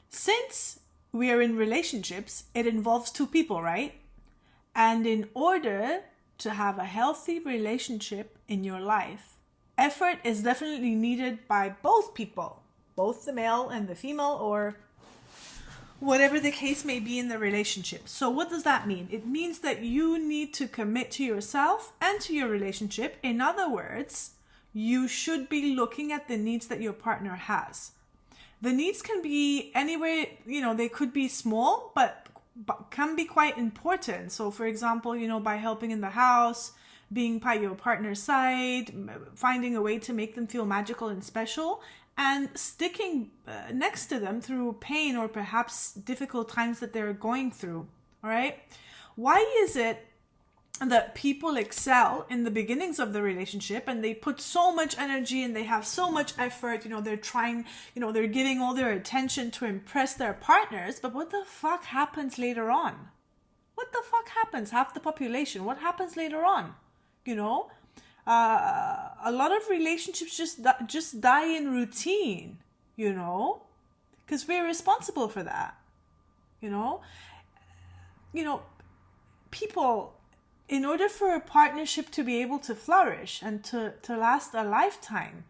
Since we are in relationships, it involves two people, right? And in order to have a healthy relationship in your life, effort is definitely needed by both people, both the male and the female, or whatever the case may be in the relationship. So what does that mean? It means that you need to commit to yourself and to your relationship. In other words, you should be looking at the needs that your partner has. The needs can be anywhere, they could be small, but can be quite important. So for example, by helping in the house, being by your partner's side, finding a way to make them feel magical and special, and sticking next to them through pain or perhaps difficult times that they're going through. All right. Why is it that people excel in the beginnings of the relationship and they put so much energy and they have so much effort, they're trying, they're giving all their attention to impress their partners, but what the fuck happens later on? What the fuck happens? Half the population, what happens later on? A lot of relationships just die in routine, because we're responsible for that. People, in order for a partnership to be able to flourish and to last a lifetime,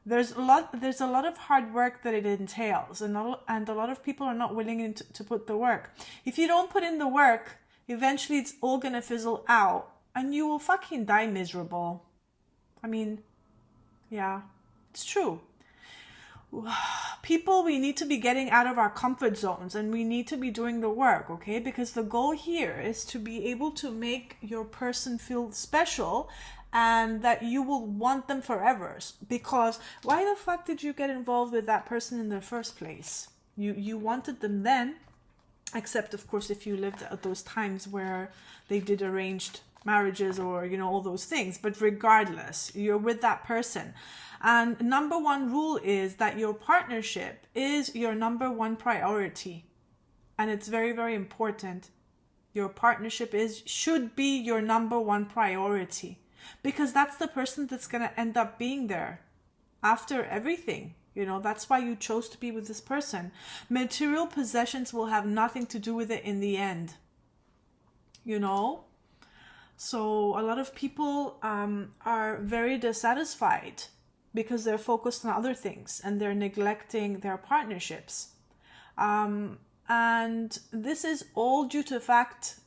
there's a lot of hard work that it entails, and a lot of people are not willing to put the work. If you don't put in the work, eventually it's all gonna fizzle out and you will fucking die miserable. I mean, yeah, it's true. People, we need to be getting out of our comfort zones and we need to be doing the work, okay? Because the goal here is to be able to make your person feel special and that you will want them forever. Because why the fuck did you get involved with that person in the first place? You wanted them then, except of course if you lived at those times where they did arranged marriages or all those things. But regardless, you're with that person, and number one rule is that your partnership is your number one priority, and it's very, very important. Your partnership should be your number one priority, because that's the person that's going to end up being there after everything. That's why you chose to be with this person. Material possessions will have nothing to do with it in the end. So a lot of people are very dissatisfied because they're focused on other things and they're neglecting their partnerships. And this is all due to the fact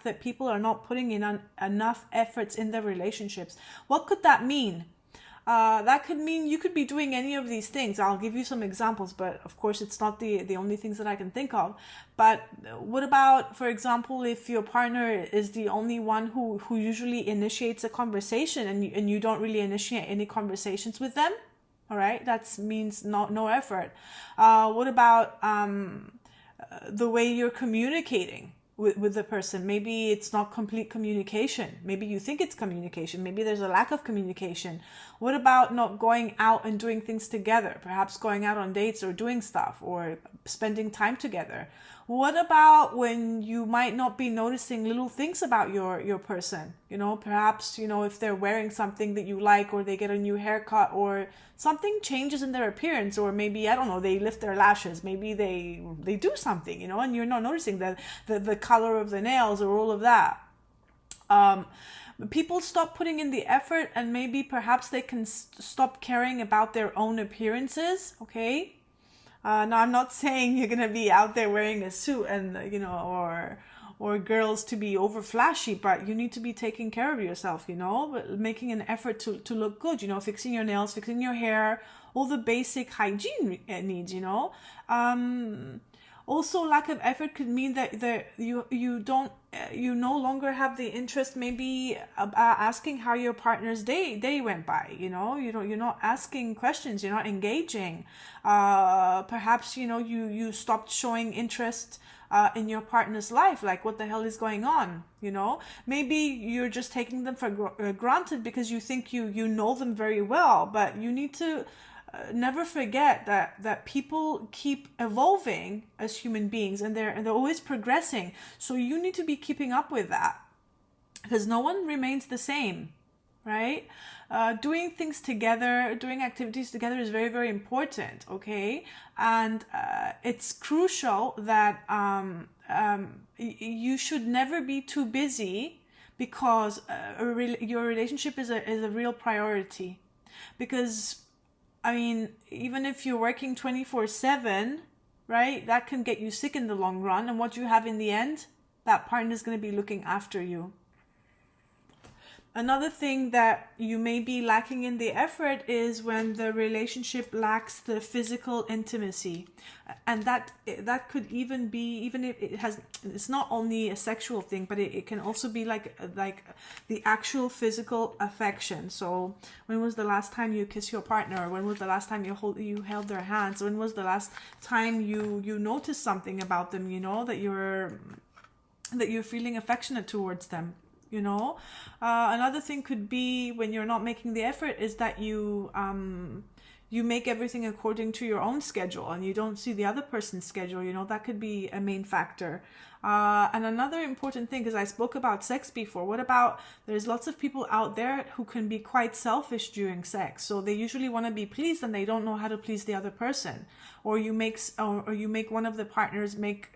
that people are not putting in enough efforts in their relationships. What could that mean? That could mean you could be doing any of these things. I'll give you some examples, but of course it's not the only things that I can think of. But what about, for example, if your partner is the only one who usually initiates a conversation and you don't really initiate any conversations with them? All right, that means no effort. What about the way you're communicating with the person? Maybe it's not complete communication. Maybe you think it's communication. Maybe there's a lack of communication. What about not going out and doing things together? Perhaps going out on dates or doing stuff or spending time together. What about when you might not be noticing little things about your person? Perhaps, if they're wearing something that you like, or they get a new haircut, or something changes in their appearance, or maybe, I don't know, they lift their lashes. Maybe they do something, and you're not noticing the color of the nails or all of that. People stop putting in the effort, and maybe perhaps they can stop caring about their own appearances, okay? Now, I'm not saying you're going to be out there wearing a suit and, or girls to be over flashy, but you need to be taking care of yourself, making an effort to look good, fixing your nails, fixing your hair, all the basic hygiene needs, Also, lack of effort could mean that you no longer have the interest, maybe asking how your partner's day went by. You're not asking questions. You're not engaging. Perhaps you stopped showing interest in your partner's life. Like, what the hell is going on? Maybe you're just taking them for granted because you think you know them very well. But you need to never forget that people keep evolving as human beings, and they're always progressing. So you need to be keeping up with that, because no one remains the same, right? doing things together, doing activities together is very, very important, okay? And it's crucial that you should never be too busy, because your relationship is a real priority. Because, I mean, even if you're working 24/7, right, that can get you sick in the long run. And what you have in the end, that partner is going to be looking after you. Another thing that you may be lacking in the effort is when the relationship lacks the physical intimacy. And that could even be, even if it's not only a sexual thing, but it can also be like the actual physical affection. So when was the last time you kissed your partner? When was the last time you held their hands? When was the last time you noticed something about them, you know, that you're feeling affectionate towards them? You know, another thing could be, when you're not making the effort, is that you make everything according to your own schedule and you don't see the other person's schedule. You know, that could be a main factor. And another important thing, because I spoke about sex before, what about, there's lots of people out there who can be quite selfish during sex. So they usually want to be pleased and they don't know how to please the other person. Or you make one of the partners make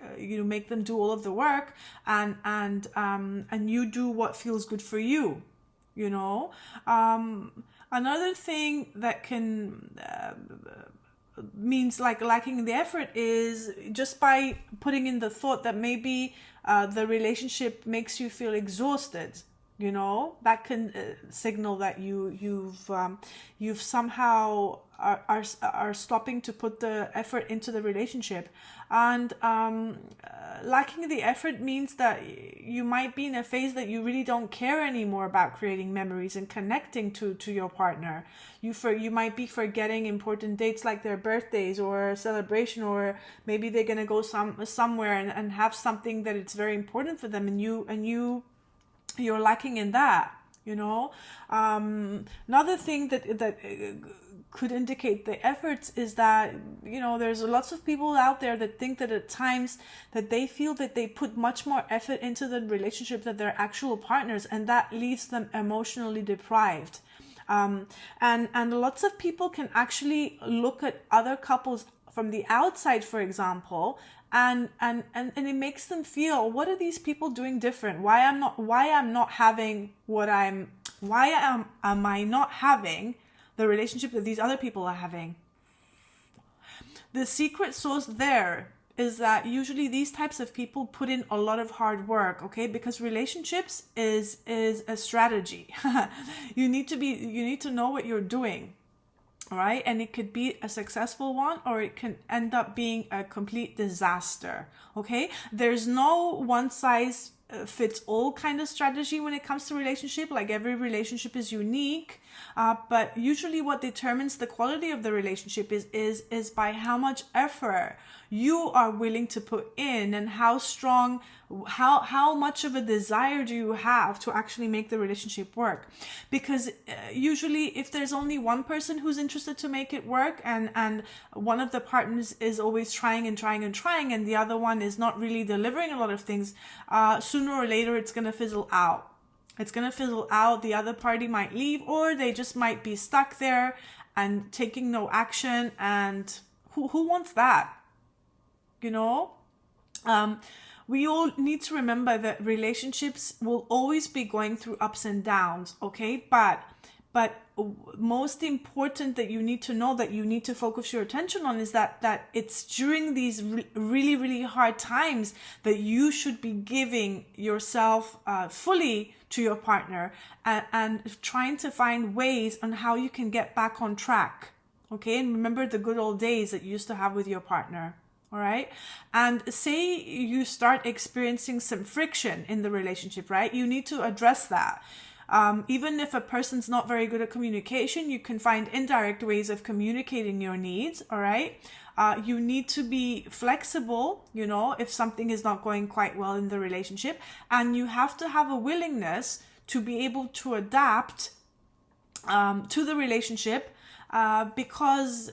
them do all of the work, and you do what feels good for you, you know. Another thing that can means like lacking the effort is just by putting in the thought that maybe the relationship makes you feel exhausted. You know, that can signal that you've somehow are stopping to put the effort into the relationship. And lacking the effort means that you might be in a phase that you really don't care anymore about creating memories and connecting to your partner. You might be forgetting important dates like their birthdays or a celebration, or maybe they're gonna go somewhere and have something that it's very important for them, and you're lacking in that, you know. Another thing that could indicate the efforts is that, you know, there's lots of people out there that think that at times that they feel that they put much more effort into the relationship than their actual partners, and that leaves them emotionally deprived. And lots of people can actually look at other couples from the outside, for example, and it makes them feel, what are these people doing different? Why am I not having the relationship that these other people are having? The secret sauce there is that usually these types of people put in a lot of hard work, okay? Because relationships is a strategy. You need to know what you're doing. All right, and it could be a successful one, or it can end up being a complete disaster. Okay, there's no one size fits all kind of strategy when it comes to relationship. Like, every relationship is unique, but usually what determines the quality of the relationship is by how much effort you are willing to put in, and how strong, how much of a desire do you have to actually make the relationship work. Because usually if there's only one person who's interested to make it work, and one of the partners is always trying, and the other one is not really delivering a lot of things, sooner or later it's going to fizzle out. The other party might leave, or they just might be stuck there and taking no action. And who wants that? You know, we all need to remember that relationships will always be going through ups and downs, okay? But most important that you need to know, that you need to focus your attention on, is that it's during these really, really hard times that you should be giving yourself fully to your partner, and trying to find ways on how you can get back on track, okay? And remember the good old days that you used to have with your partner. All right. And say you start experiencing some friction in the relationship, right? You need to address that. Even if a person's not very good at communication, you can find indirect ways of communicating your needs. All right. You need to be flexible, you know, if something is not going quite well in the relationship, and you have to have a willingness to be able to adapt to the relationship, because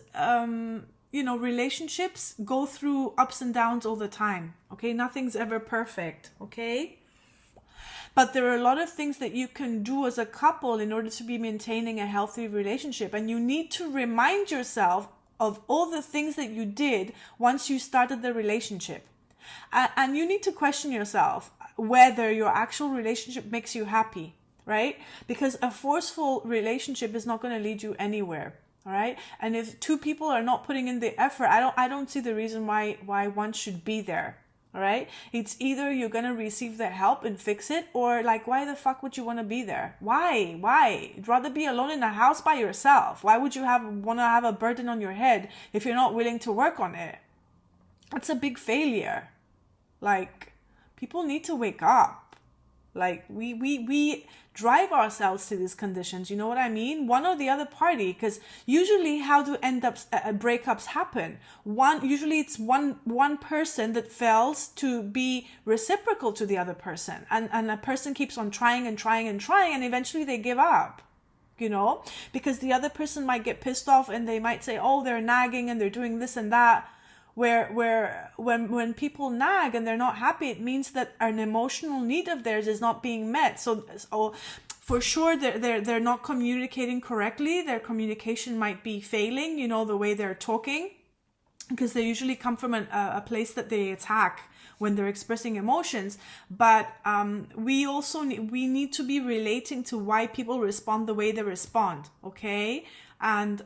you know, relationships go through ups and downs all the time. Okay, nothing's ever perfect. Okay. But there are a lot of things that you can do as a couple in order to be maintaining a healthy relationship. And you need to remind yourself of all the things that you did once you started the relationship. And you need to question yourself whether your actual relationship makes you happy, right? Because a forceful relationship is not going to lead you anywhere. All right. And if two people are not putting in the effort, I don't see the reason why one should be there. All right. It's either you're going to receive the help and fix it, or like, why the fuck would you want to be there? Why? You'd rather be alone in a house by yourself. Why would you want to have a burden on your head if you're not willing to work on it? It's a big failure. Like, people need to wake up. Like, we drive ourselves to these conditions. You know what I mean? One or the other party, because usually how do breakups happen? Usually it's one person that fails to be reciprocal to the other person, and a person keeps on trying, and eventually they give up. You know, because the other person might get pissed off, and they might say, oh, they're nagging and they're doing this and that. When people nag and they're not happy, it means that an emotional need of theirs is not being met. So for sure they're not communicating correctly. Their communication might be failing, you know, the way they're talking, because they usually come from a place that they attack when they're expressing emotions. But we need to be relating to why people respond the way they respond, okay? And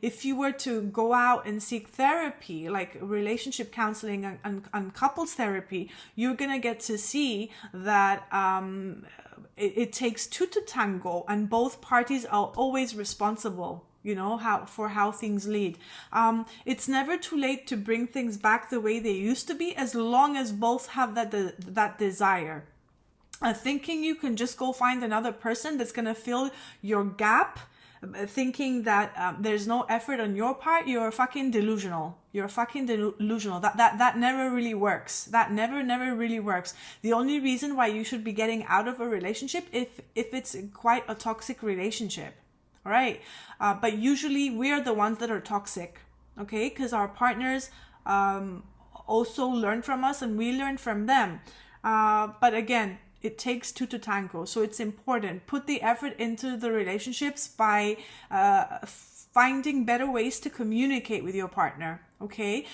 if you were to go out and seek therapy, like relationship counseling and couples therapy, you're going to get to see that it takes two to tango, and both parties are always responsible, you know, for how things lead. It's never too late to bring things back the way they used to be, as long as both have that desire. Thinking you can just go find another person that's going to fill your gap, thinking that there's no effort on your part, you're fucking delusional. That never really works. That never really works. The only reason why you should be getting out of a relationship if it's quite a toxic relationship. All right. But usually we are the ones that are toxic. Okay. Because our partners also learn from us, and we learn from them. But again, it takes two to tango. So it's important. Put the effort into the relationships by finding better ways to communicate with your partner. Okay,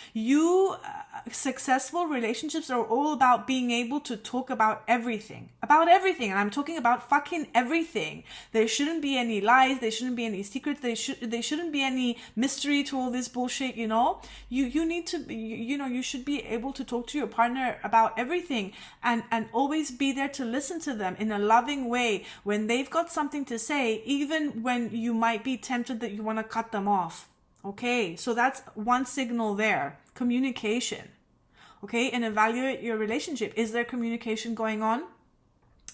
successful relationships are all about being able to talk about everything, and I'm talking about fucking everything. There shouldn't be any lies, there shouldn't be any secrets, there shouldn't be any mystery to all this bullshit. You know, you need to, you should be able to talk to your partner about everything, and always be there to listen to them in a loving way when they've got something to say, even when you might be tempted that you want to cut them off. Okay, so that's one signal there. Communication. Okay, and evaluate your relationship. Is there communication going on?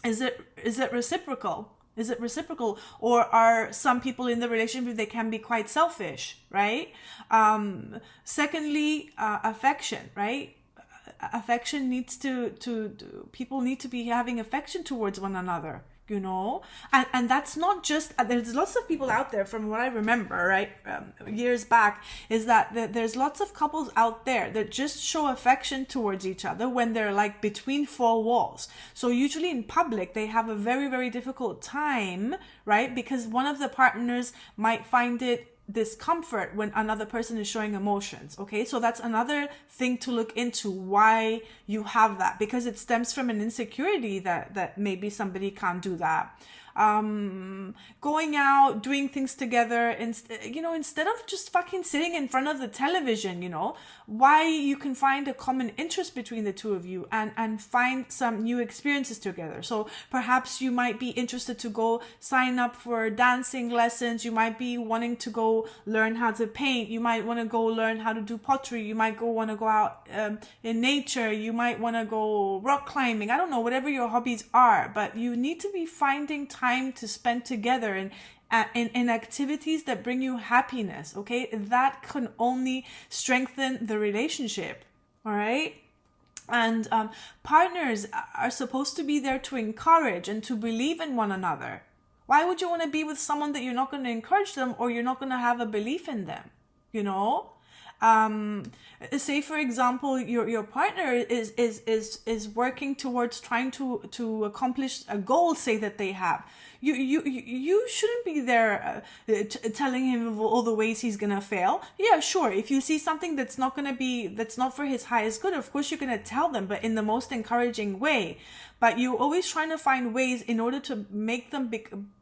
Is it reciprocal? Is it reciprocal? Or are some people in the relationship, they can be quite selfish, right? Secondly, affection, right? Affection needs people need to be having affection towards one another. You know, and that's not just, there's lots of people out there, from what I remember, right, years back, is that there's lots of couples out there that just show affection towards each other when they're like between four walls. So usually in public, they have a very, very difficult time, right, because one of the partners might find it discomfort when another person is showing emotions. Okay, so that's another thing to look into, why you have that, because it stems from an insecurity that maybe somebody can't do that. Going out, doing things together, instead of just fucking sitting in front of the television, why you can find a common interest between the two of you and find some new experiences together. So perhaps you might be interested to go sign up for dancing lessons. You might be wanting to go learn how to paint. You might want to go learn how to do pottery. You might want to go out in nature. You might want to go rock climbing. I don't know, whatever your hobbies are, but you need to be finding time to spend together in activities that bring you happiness. Okay, that can only strengthen the relationship. All right. And partners are supposed to be there to encourage and to believe in one another. Why would you want to be with someone that you're not going to encourage them, or you're not going to have a belief in them? Say for example, your partner is working towards trying to accomplish a goal, say that they have. You shouldn't be there telling him of all the ways he's gonna fail. Yeah, sure. If you see something that's not for his highest good, of course you're gonna tell them, but in the most encouraging way. But you're always trying to find ways in order to make them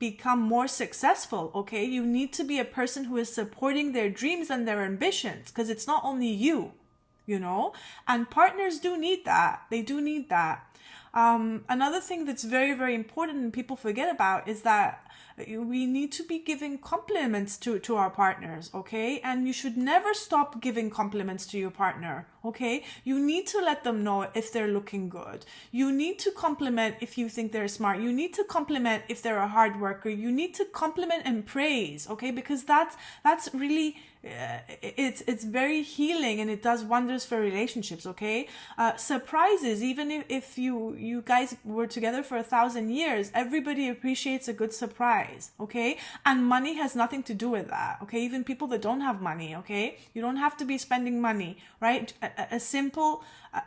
become more successful, okay? You need to be a person who is supporting their dreams and their ambitions, because it's not only you, you know? And partners do need that. They do need that. Another thing that's very, very important and people forget about is that we need to be giving compliments to our partners, okay? And you should never stop giving compliments to your partner, okay? You need to let them know if they're looking good. You need to compliment if you think they're smart. You need to compliment if they're a hard worker. You need to compliment and praise, okay? Because that's really... it's very healing, and it does wonders for relationships, okay? Surprises, even if you guys were together for 1,000 years, everybody appreciates a good surprise, okay? And money has nothing to do with that, okay? Even people that don't have money, okay? You don't have to be spending money, right? A simple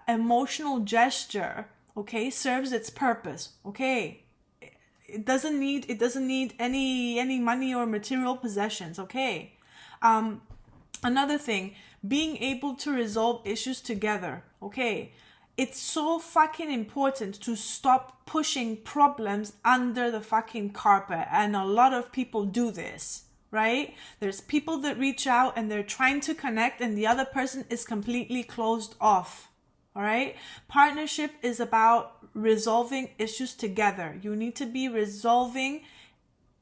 emotional gesture, okay, serves its purpose, okay? It doesn't need any money or material possessions, okay? Another thing, being able to resolve issues together, okay? It's so fucking important to stop pushing problems under the fucking carpet, and a lot of people do this, right? There's people that reach out and they're trying to connect and the other person is completely closed off, all right? Partnership is about resolving issues together. You need to be resolving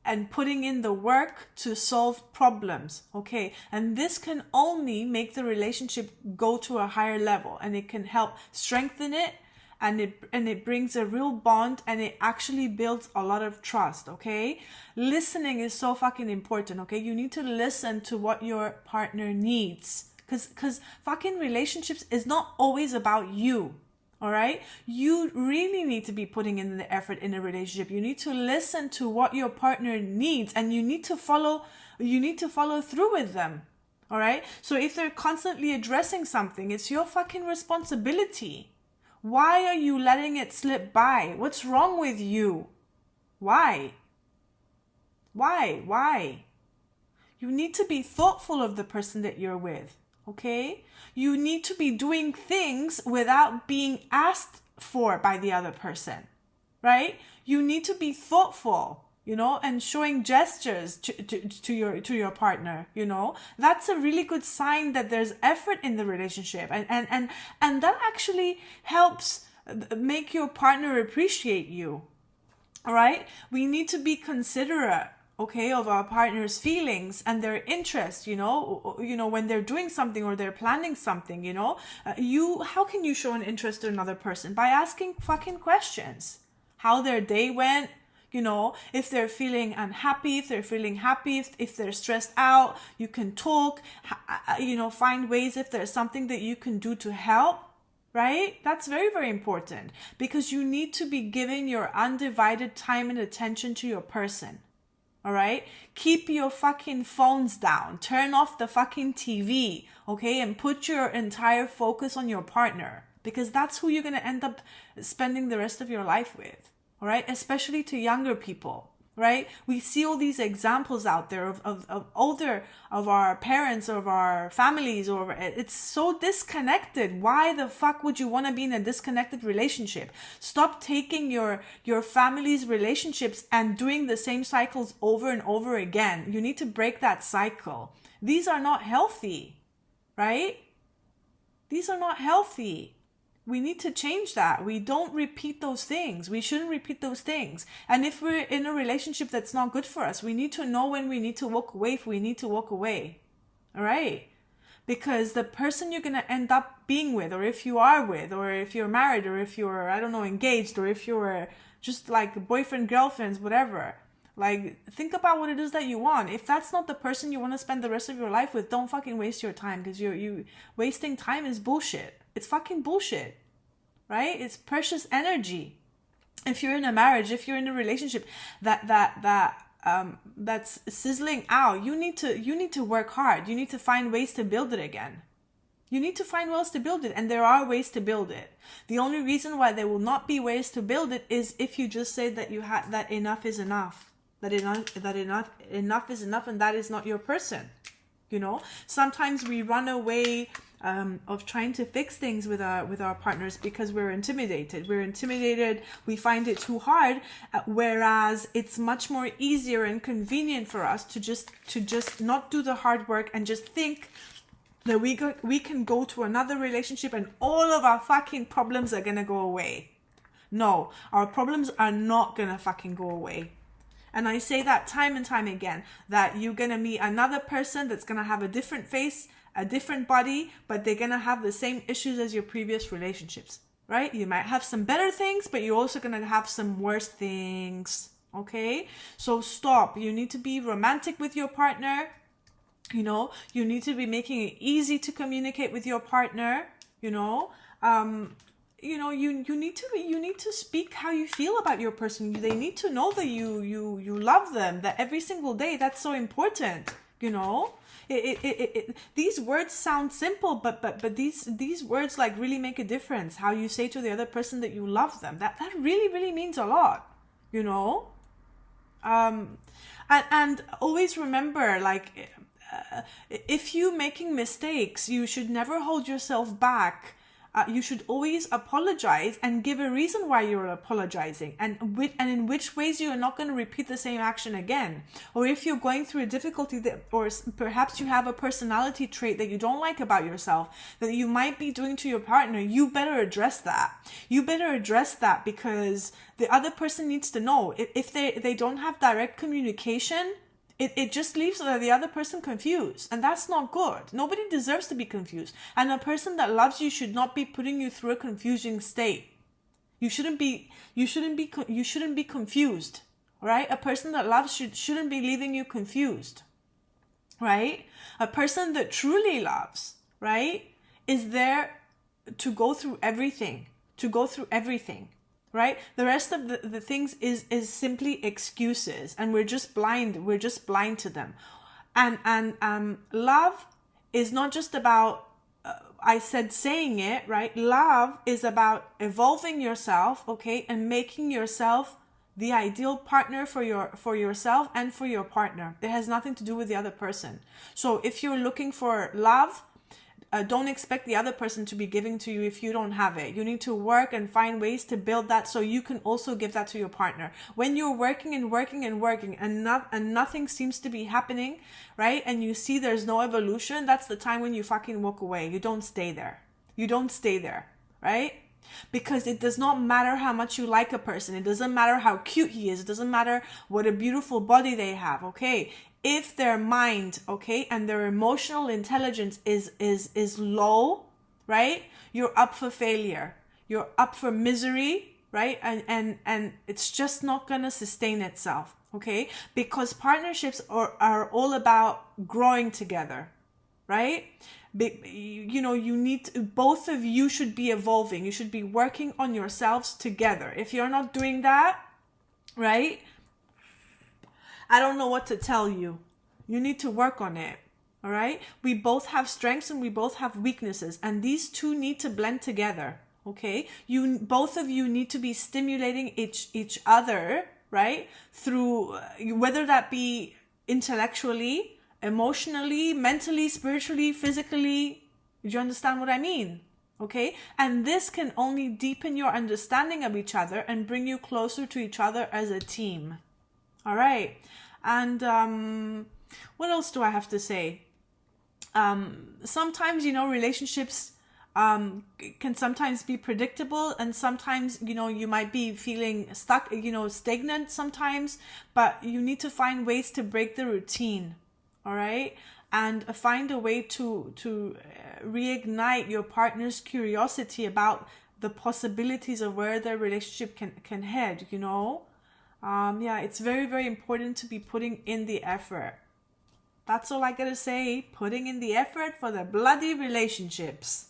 and putting in the work to solve problems, okay? And this can only make the relationship go to a higher level, and it can help strengthen it, and it brings a real bond, and it actually builds a lot of trust, okay? Listening is so fucking important, okay? You need to listen to what your partner needs, because fucking relationships is not always about you. All right. You really need to be putting in the effort in a relationship. You need to listen to what your partner needs, and you need to follow through with them. All right. So if they're constantly addressing something, it's your fucking responsibility. Why are you letting it slip by? What's wrong with you? Why? You need to be thoughtful of the person that you're with. Okay? You need to be doing things without being asked for by the other person, right? You need to be thoughtful, you know, and showing gestures to your partner, you know. That's a really good sign that there's effort in the relationship, and that actually helps make your partner appreciate you. All right? We need to be considerate, okay, of our partner's feelings and their interests, you know, when they're doing something or they're planning something, you know. How can you show an interest to another person? By asking fucking questions. How their day went, you know, if they're feeling unhappy, if they're feeling happy, if they're stressed out, you can talk, you know, find ways if there's something that you can do to help. Right? That's very, very important, because you need to be giving your undivided time and attention to your person. All right? Keep your fucking phones down. Turn off the fucking TV, okay? And put your entire focus on your partner, because that's who you're going to end up spending the rest of your life with. All right? Especially to younger people, right? We see all these examples out there of our parents, of our families, or it's so disconnected. Why the fuck would you want to be in a disconnected relationship? Stop taking your family's relationships and doing the same cycles over and over again. You need to break that cycle. These are not healthy, right? These are not healthy. We need to change that. We don't repeat those things. We shouldn't repeat those things. And if we're in a relationship that's not good for us, we need to know when we need to walk away if we need to walk away. All right? Because the person you're going to end up being with, or if you are with, or if you're married, or if you're, I don't know, engaged, or if you're just like boyfriend, girlfriends, whatever. Like, think about what it is that you want. If that's not the person you want to spend the rest of your life with, don't fucking waste your time, because you wasting time is bullshit. It's fucking bullshit, right? It's precious energy. If you're in a marriage, if you're in a relationship that's sizzling out, you need to work hard. You need to find ways to build it again, You need to find ways to build it, and there are ways to build it. The only reason why there will not be ways to build it is if you just say that you had that enough is enough, that enough is enough, and that is not your person. Sometimes we run away of trying to fix things with our partners because we're intimidated. We find it too hard, whereas it's much more easier and convenient for us to just not do the hard work and just think that we can go to another relationship and all of our fucking problems are gonna go away. No, our problems are not gonna fucking go away. And I say that time and time again, that you're gonna meet another person that's gonna have a different face, a different body, but they're gonna have the same issues as your previous relationships, right? You might have some better things, but you're also gonna have some worse things, okay? So stop. You need to be romantic with your partner. You need to be making it easy to communicate with your partner. You need to speak how you feel about your person. They need to know that you love them, that every single day. That's so important. These words sound simple, but these words like really make a difference. How you say to the other person that you love them, that really, really means a lot. And always remember, like, if you're making mistakes, you should never hold yourself back. You should always apologize and give a reason why you're apologizing, and in which ways you're not going to repeat the same action again. Or if you're going through a difficulty or perhaps you have a personality trait that you don't like about yourself that you might be doing to your partner, you better address that. You better address that, because the other person needs to know. If they don't have direct communication, it just leaves the other person confused, and that's not good. Nobody deserves to be confused, and a person that loves you should not be putting you through a confusing state. You shouldn't be confused, right? A person that loves shouldn't be leaving you confused, right? A person that truly loves, right, is there to go through everything, right? The rest of the things is simply excuses, and we're just blind to them. And love is not just about saying it, right? Love is about evolving yourself, okay, and making yourself the ideal partner for yourself and for your partner. It has nothing to do with the other person. So if you're looking for love, don't expect the other person to be giving to you if you don't have it. You need to work and find ways to build that so you can also give that to your partner. When you're working and nothing seems to be happening, right? And you see there's no evolution, that's the time when you fucking walk away. You don't stay there, right? Because it does not matter how much you like a person. It doesn't matter how cute he is. It doesn't matter what a beautiful body they have, okay? If their mind, okay, and their emotional intelligence is low, right? You're up for failure. You're up for misery, right? And it's just not going to sustain itself, okay? Because partnerships are all about growing together, right? You need to, both of you should be evolving. You should be working on yourselves together. If you're not doing that, right, I don't know what to tell you. You need to work on it. All right. We both have strengths and we both have weaknesses, and these two need to blend together. Okay. Both of you need to be stimulating each other, right? Through whether that be intellectually, emotionally, mentally, spiritually, physically. Do you understand what I mean? Okay. And this can only deepen your understanding of each other and bring you closer to each other as a team. All right. And what else do I have to say? Sometimes, relationships can sometimes be predictable, and sometimes, you might be feeling stuck, stagnant sometimes, but you need to find ways to break the routine. All right. And find a way to reignite your partner's curiosity about the possibilities of where their relationship can head, it's very, very important to be putting in the effort. That's all I gotta say. Putting in the effort for the bloody relationships.